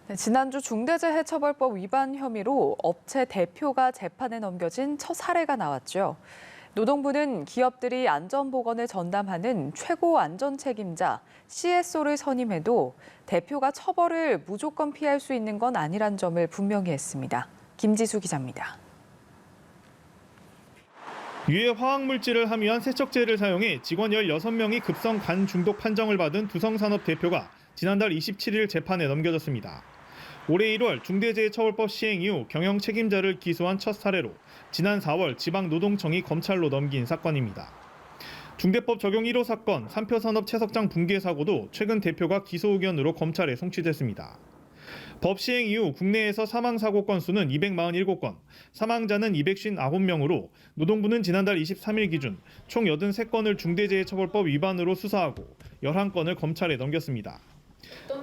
네, 지난주 중대재해처벌법 위반 혐의로 업체 대표가 재판에 넘겨진 첫 사례가 나왔죠. 노동부는 기업들이 안전보건을 전담하는 최고 안전책임자 CSO를 선임해도 대표가 처벌을 무조건 피할 수 있는 건 아니란 점을 분명히 했습니다. 김지수 기자입니다. 유해 화학물질을 함유한 세척제를 사용해 직원 16명이 급성 간 중독 판정을 받은 두성산업 대표가 지난달 27일 재판에 넘겨졌습니다. 올해 1월 중대재해처벌법 시행 이후 경영 책임자를 기소한 첫 사례로 지난 4월 지방노동청이 검찰로 넘긴 사건입니다. 중대법 적용 1호 사건 삼표산업 채석장 붕괴 사고도 최근 대표가 기소 의견으로 검찰에 송치됐습니다. 법 시행 이후 국내에서 사망사고 건수는 247건, 사망자는 259명으로 노동부는 지난달 23일 기준 총 83건을 중대재해처벌법 위반으로 수사하고 11건을 검찰에 넘겼습니다.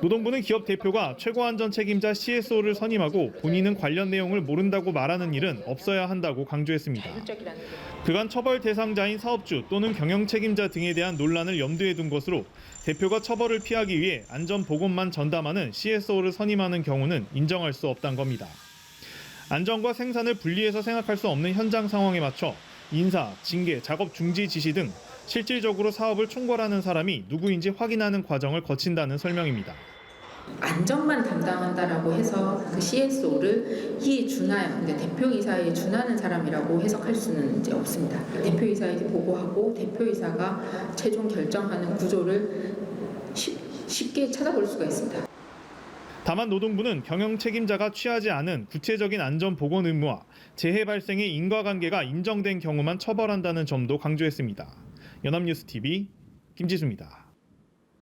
노동부는 기업 대표가 최고안전 책임자 CSO를 선임하고 본인은 관련 내용을 모른다고 말하는 일은 없어야 한다고 강조했습니다. 그간 처벌 대상자인 사업주 또는 경영 책임자 등에 대한 논란을 염두에 둔 것으로 대표가 처벌을 피하기 위해 안전보건만 전담하는 CSO를 선임하는 경우는 인정할 수 없다는 겁니다. 안전과 생산을 분리해서 생각할 수 없는 현장 상황에 맞춰 인사, 징계, 작업 중지 지시 등 실질적으로 사업을 총괄하는 사람이 누구인지 확인하는 과정을 거친다는 설명입니다. 안전만 담당한다라고 해서 그 CSO를 이에 준하여, 근데 대표이사에 준하는 사람이라고 해석할 수는 이제 없습니다. 대표이사에게 보고하고 대표이사가 최종 결정하는 구조를 쉽게 찾아볼 수가 있습니다. 다만 노동부는 경영 책임자가 취하지 않은 구체적인 안전 보건 의무와 재해 발생의 인과관계가 인정된 경우만 처벌한다는 점도 강조했습니다. 연합뉴스 TV 김지수입니다.